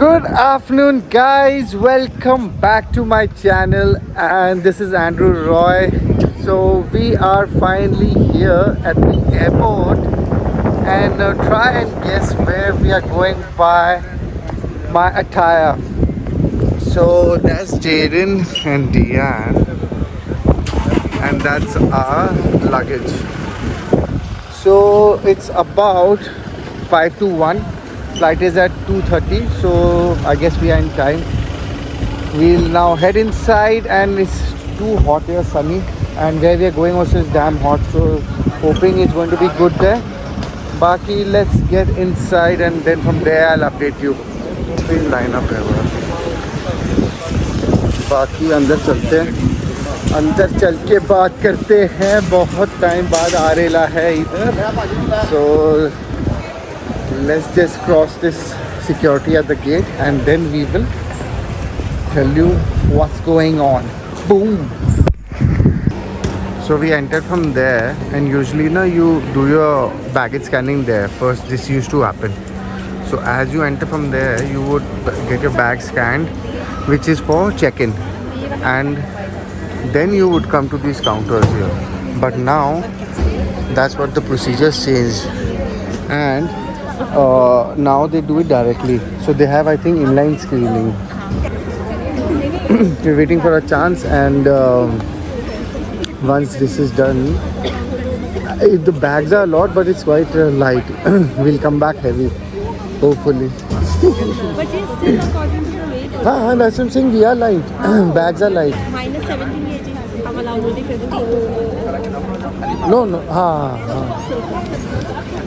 Good afternoon, guys. Welcome back to my channel, and this is Andrew Roy. So, we are finally here at the airport, and try and guess where we are going by my attire. So, that's Jaden and Deanne, and that's our luggage. So, it's about 5 to 1. Flight is at 2:30, so I guess we are in time. We'll now head inside, and it's too hot here, sunny, and where we are going also is damn hot, so hoping it's going to be good there. Baki, let's get inside, and then from there I'll update you. We'll line up here. बाकी अंदर चलते हैं, अंदर चल के बात करते हैं. बहुत टाइम बाद आ रेला है इधर, so let's just cross this security at the gate, and then we will tell you what's going on. Boom. So we entered from there, and usually you do your baggage scanning there first. This used to happen. So as you enter from there, you would get your bag scanned, which is for check-in, and then you would come to these counters here. But now that's what the procedures changed, and now they do it directly. So they have, I think, inline screening. We're waiting for a chance, and once this is done, the bags are a lot, but it's quite light. We'll come back heavy, hopefully. But it's still according to the weight. That's what I'm saying. We are light. Bags are light. Minus 17 kg. I'm allowed only 50. No.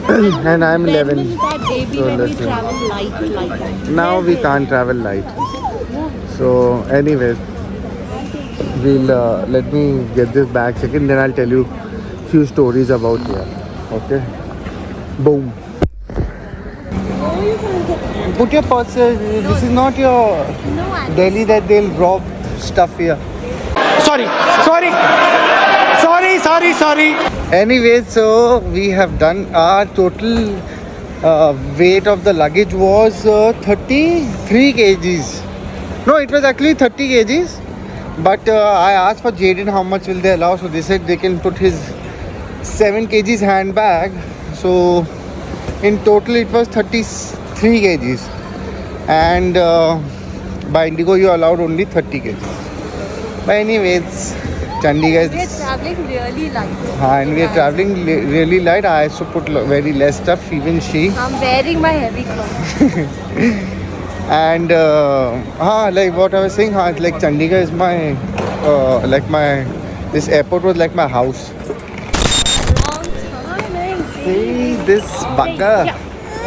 And I'm 11. That day we So when we listen. travel light. Now we can't travel light. So anyways, we'll let me get this bag check-in, then I'll tell you few stories about here. Okay? Boom. Put your purse. This is not your Delhi that they'll rob stuff here. Sorry. Anyways, so we have done our total weight of the luggage was 33 kgs. No, it was actually 30 kgs. But I asked for Jaden how much will they allow. So they said they can put his 7 kgs handbag. So in total it was 33 kgs. And by Indigo you are allowed only 30 kgs. But anyways, Chandigarh. We're traveling really light. And we are traveling really light. I also put very less stuff, even she. I'm wearing my heavy clothes. And like what I was saying, like Chandigarh is my this airport was like my house. Long time. See this bugger.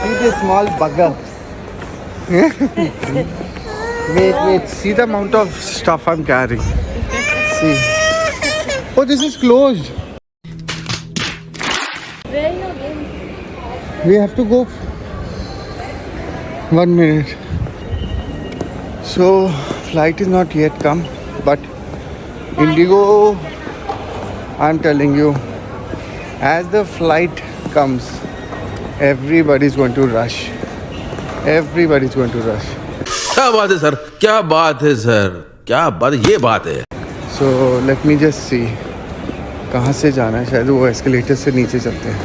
See this small bugger. Wait. See the amount of stuff I'm carrying. See. Oh, this is closed. Where are you going? We have to go 1 minute. So flight is not yet come, but Indigo, I'm telling you, as the flight comes, everybody's going to rush. Everybody's going to rush. क्या बात है sir, क्या बात है sir, क्या बात, ये बात है. So let me just see कहाँ से जाना है. शायद वो एस्केलेटर से नीचे चलते हैं.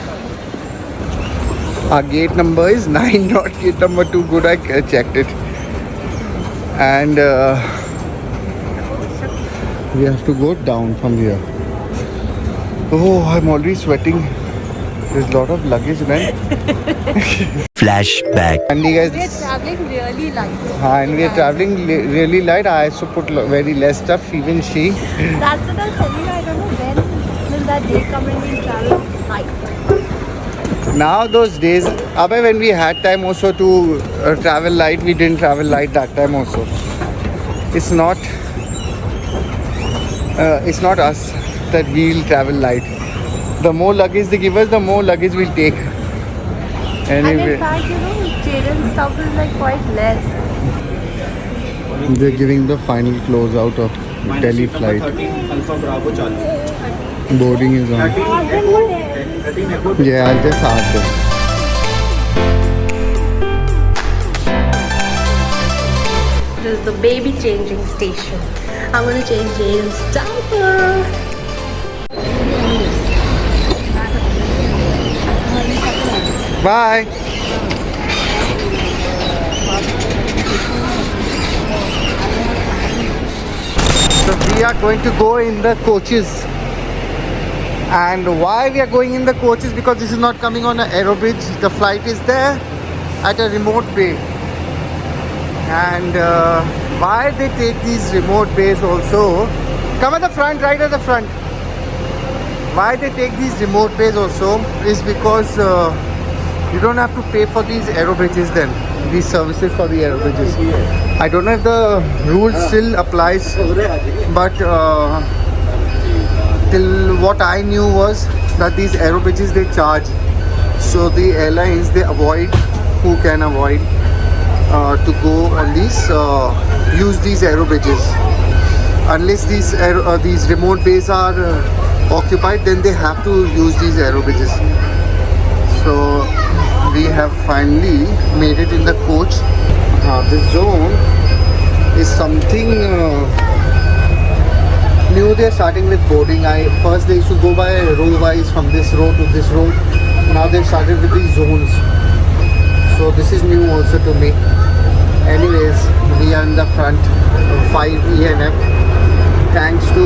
Our gate number is 9, not gate number 2. Good, I checked it. And we have to go down from here. Oh, I'm already sweating. There's a lot of luggage, man. Flashback. And you We're guys, traveling really light. and we are traveling really light. I also put very less stuff, even she. That's what I was telling you. I don't know when will that day come and we'll travel light. Now those days, Abhay, when we had time also to travel light, we didn't travel light that time also. It's not us that we'll travel light. The more luggage they give us, the more luggage we'll take. And Anyway, in fact, Jaden's stuff is like quite less. they're giving the final close out of Delhi flight. Boarding is on. Yeah, I'll just ask them. This is the baby changing station. I'm gonna change James' diaper. Bye. So we are going to go in the coaches. And why we are going in the coaches? Because this is not coming on an aero bridge. The flight is there at a remote bay. And why they take these remote bays also? Come at the front, right at the front. Why they take these remote bays also is because you don't have to pay for these aero bridges then. These services for the aero bridges. I don't know if the rule still applies, but till what I knew was that these aero bridges they charge. So the airlines they avoid, who can avoid, to go on these use these aero bridges unless these remote bays are occupied, then they have to use these aero bridges. So we have finally made it in the coach. This zone is something new. They're starting with boarding. First they used to go by row wise from this row to this row. Now they've started with these zones. So this is new also to me. Anyways, we are in the front of 5 ENF. Thanks to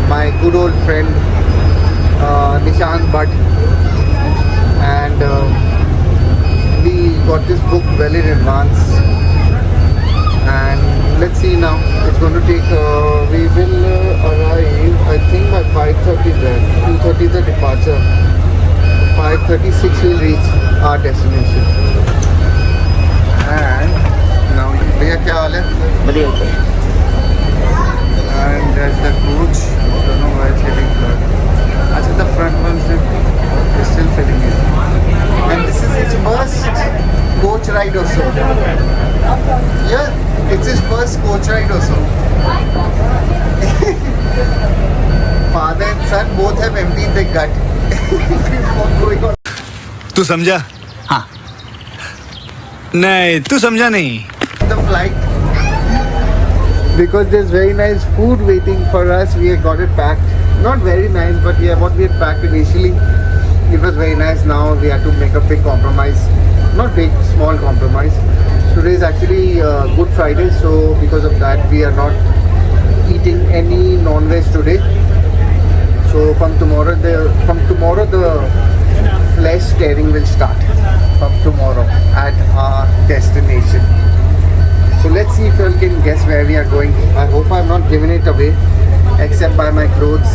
my good old friend Nishant Bhatt. And we got this book well in advance. And let's see now. It's going to take, we will arrive, I think by 5:30 there. 2:30 is the departure. 5:36 we'll reach our destination. And now, भैया क्या हाल है? बढ़िया है। And there's the coach. Don't know why it's getting blurred. Actually, the front ones is still filling in. And this is its first coach ride also. Yeah, it's his first coach ride also. Father and son both have emptied the gut before going on. तू समझा? हाँ। नहीं, तू समझा नहीं। The flight. Because there's very nice food waiting for us, we have got it packed. Not very nice, but yeah, what we had packed initially, it was very nice. Now we have to make a big compromise. Not big, small compromise. Today is actually Good Friday, so because of that, we are not eating any non-veg today. So from tomorrow, the flesh tearing will start. From tomorrow at our destination. So let's see if you can guess where we are going. I hope I'm not giving it away, except by my clothes.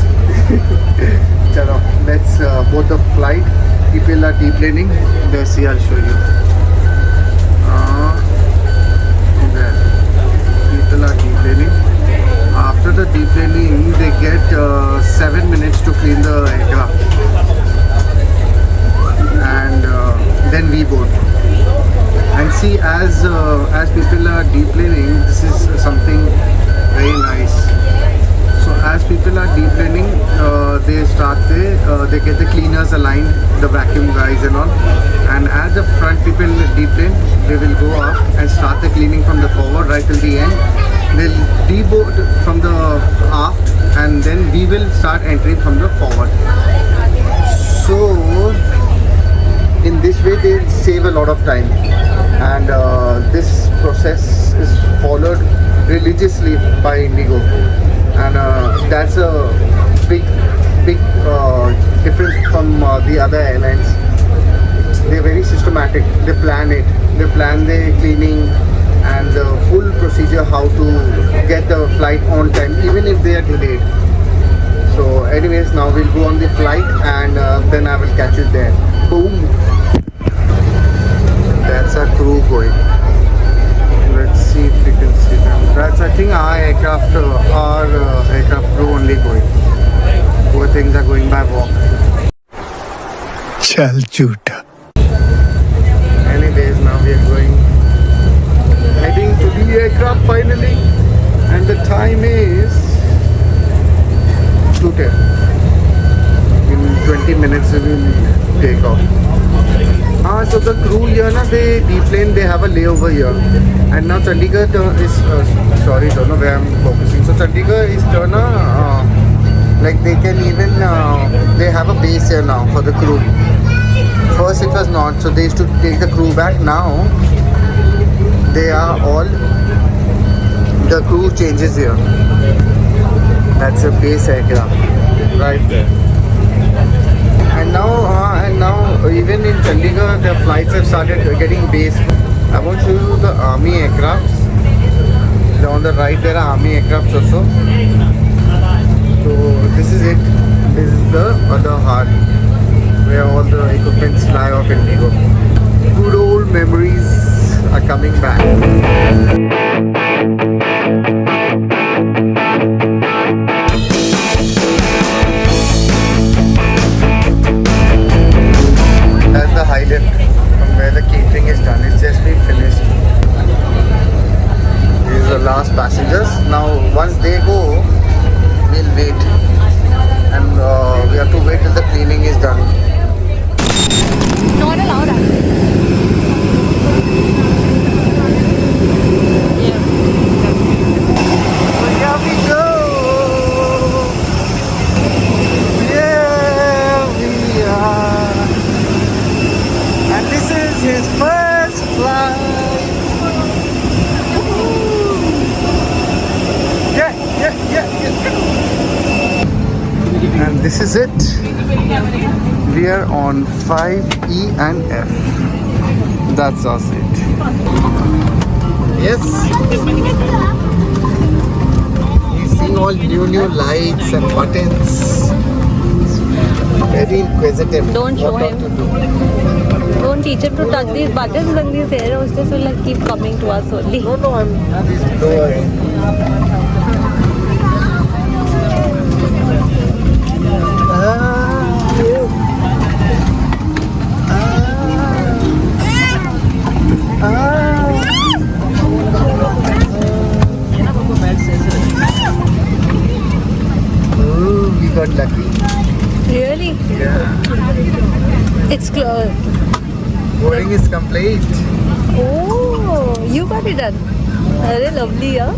Chalo, let's board the flight. People are deplaning. Let's see, I'll show you. There. People are deplaning. After the deplaning, they get 7 minutes to clean the aircraft. And then we board. And see, as people are deplaning, this is something very nice. So as people are deplaning, they get the cleaners aligned, the vacuum guys and all. And as the front people deplane, they will go up and start the cleaning from the forward right till the end. They'll deboard from the aft, and then we will start entering from the forward. So in this way they save a lot of time, and this process is followed religiously by Indigo, and that's a big difference from the other airlines. They're very systematic. They plan the cleaning and the full procedure how to get the flight on time even if they are delayed. So anyways, now we'll go on the flight, and then I will catch you there. Boom. That's our crew going. Let's see if we can see them. That's, I think, our aircraft crew only going. Both things are going by walk. चल झूठा। Anyways, now we are going, heading to the aircraft finally, and the time is 2:10. In 20 minutes we will take off. So the crew here, na, they deplane, they have a layover here. And now Chandigarh is, sorry, don't know where I'm focusing. So Chandigarh is like they can even, they have a base here now for the crew. First it was not, so they used to take the crew back. Now they are all, the crew changes here. That's a base area right there. And now even in Chandigarh the flights have started getting based. I want to show you the army aircrafts. On the right there are army aircrafts also. So this is it. This is the other heart where all the equipments fly off Indigo. Good old memories are coming back. That's the high lift from where the catering is done. It's just been finished. These are the last passengers. Now once they go, we'll wait. And we have to wait till the cleaning is done. Not allowed actually. Here we go! Here we are! And this is his first flight! Yeah. And this is it. We are on 5E and F. That's our seat. Yes. He's seeing all new lights and buttons. Very inquisitive. Don't show What not him. to do. Don't teach him to touch these buttons, then these air hostess will like keep coming to us only. No, I'm these doors. Oh, we got lucky. Really? Yeah. It's closed. Boarding is complete. Oh, you got it done. Very lovely, huh?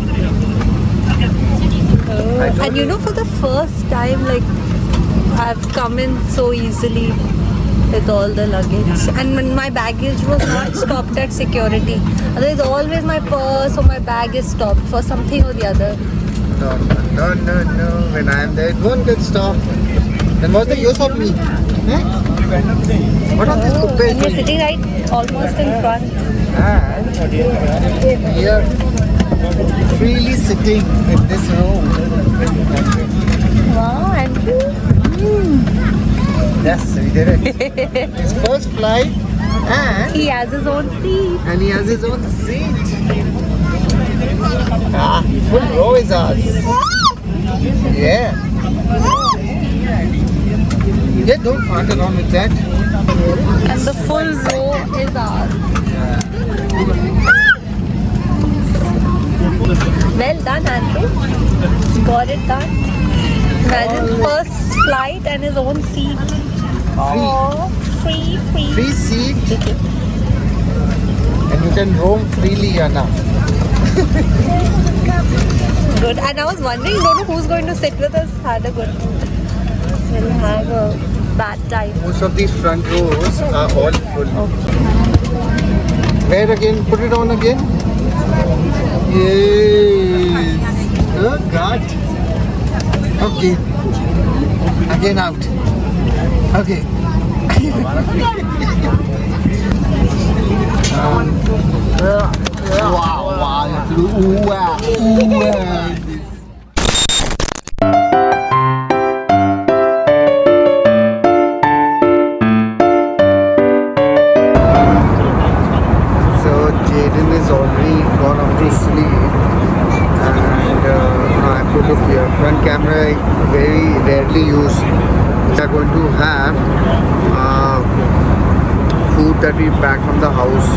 Oh. And you know, for the first time, like, I've come in so easily with all the luggage. And when my baggage was not stopped at security. There's always my purse or my bag is stopped for something or the other. No. When I am there, it won't get stopped. Then what's the use of me? What are these Oh, pupils and you're doing? sitting right almost in front. And we are freely sitting in this room. Wow, Andrew. Yes, we did it. His first flight, and He has his own seat. he has his own seat. Full row is ours. Yeah. Yeah, don't fart around with that. And the full row is ours. Well done, Andrew. Got it done. Imagine first flight and his own seat. Oh, free. Free seat. And you can roam freely, Anna. Good. And I was wondering, don't know who's going to sit with us. Had a good. We'll have a bad time. Most of these front rows are all full. Where again? Put it on again. Yes. Oh God. Okay. Again out. Okay. Wow. Ooh, wow. Jaden is already gone off to sleep, and I have to look here. Front camera I very rarely use. We are going to have food that we packed from the house.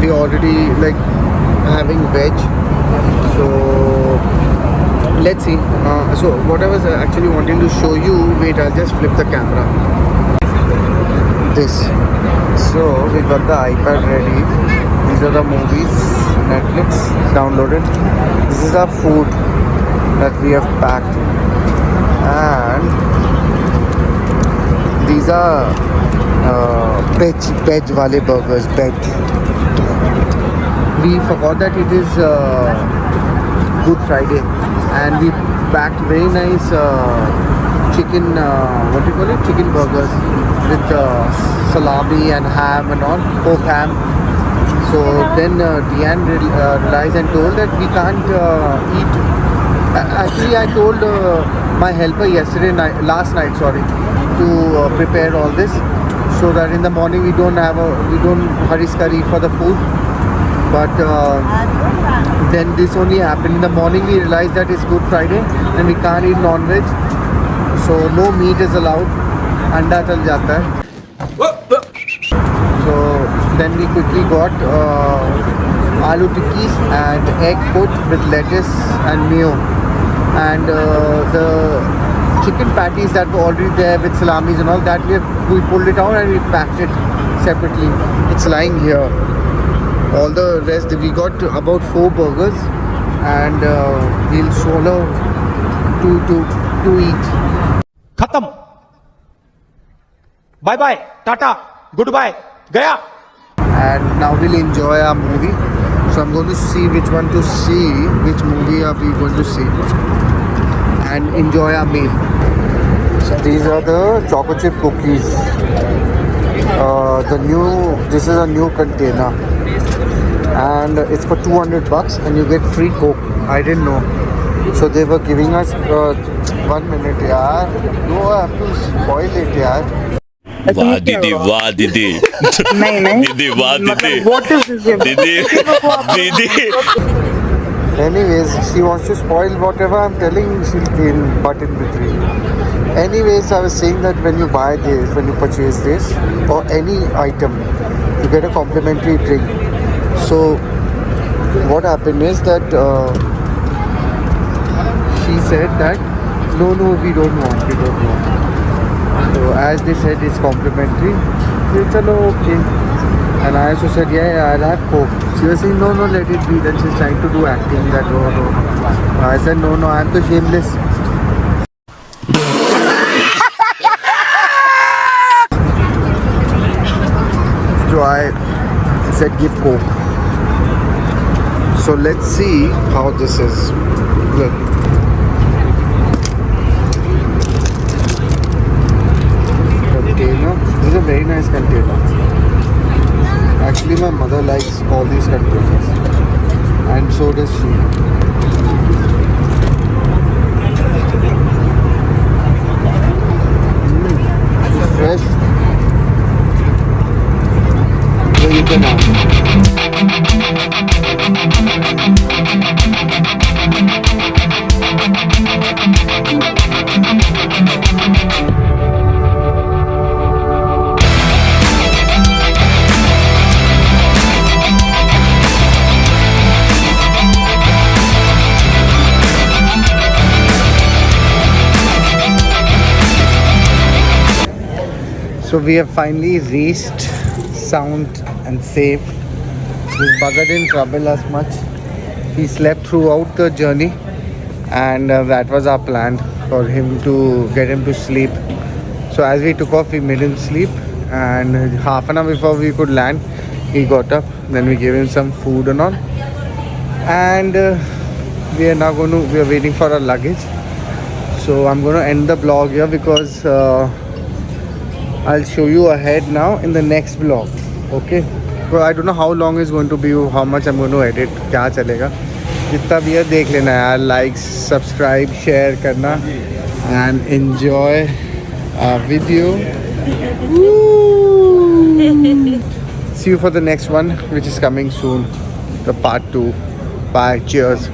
We already like having veg, so let's see. So what I was actually wanting to show you. Wait, I'll just flip the camera. This. So we got the iPad ready. These are the movies, Netflix downloaded. This is our food that we have packed, and these are veg wale burgers. Veg. We forgot that it is Good Friday, and we packed very nice chicken. What do you call it? Chicken burgers with salami and ham and all, pork ham. So then Deanne realized and told that we can't eat. Actually, I told my helper last night, to prepare all this, so that in the morning we don't hurry scurry for the food. But then this only happened in the morning. We realized that it's Good Friday and we can't eat non-veg, so no meat is allowed. Anda chal jata hai. So then we quickly got aloo tikkis and egg put with lettuce and mayo, and the chicken patties that were already there with salamis and all that, we pulled it out and we packed it separately. It's lying here. All the rest, we got about 4 burgers, and we'll swallow two each. खत्म bye bye tata good bye गया And now we'll enjoy our movie. So I'm going to see which movie are we going to see, and enjoy our meal. So these are the choco chip cookies. This is a new container, and it's for $200 and you get free Coke. I didn't know. So they were giving us 1 minute, yaar. No, I have to spoil it, yaar. वाह दीदी वाह दीदी दीदी वाह दीदी दीदी दीदी Anyways, she wants to spoil whatever I'm telling, she'll gain butt in between. Anyways, I was saying that when you buy this, when you purchase this or any item, you get a complimentary drink. So what happened is that she said that no, we don't want. So as they said it's complimentary, so it's okay. And I also said, yeah, I'll have Coke. She was saying, no, let it be. Then she's trying to do acting that, no. I said, no, I'm so shameless. So I said, give Coke. So let's see how this is. Look. Container. This is a very nice container. Actually, my mother likes all these containers, and so does she. It's fresh. So you can have. So we have finally reached sound and safe. This bugger didn't trouble us much. He slept throughout the journey, and that was our plan, for him to get him to sleep. So as we took off, we made him sleep, and half an hour before we could land, he got up. Then we gave him some food and all, and we are waiting for our luggage. So I'm going to end the vlog here because I'll show you ahead now in the next vlog. Okay, so I don't know how long it's going to be, how much I'm going to edit, क्या चलेगा, जितना भी है देख लेना यार. Like, subscribe, share करना, and enjoy our video. See you for the next one, which is coming soon, the part 2. Bye, cheers.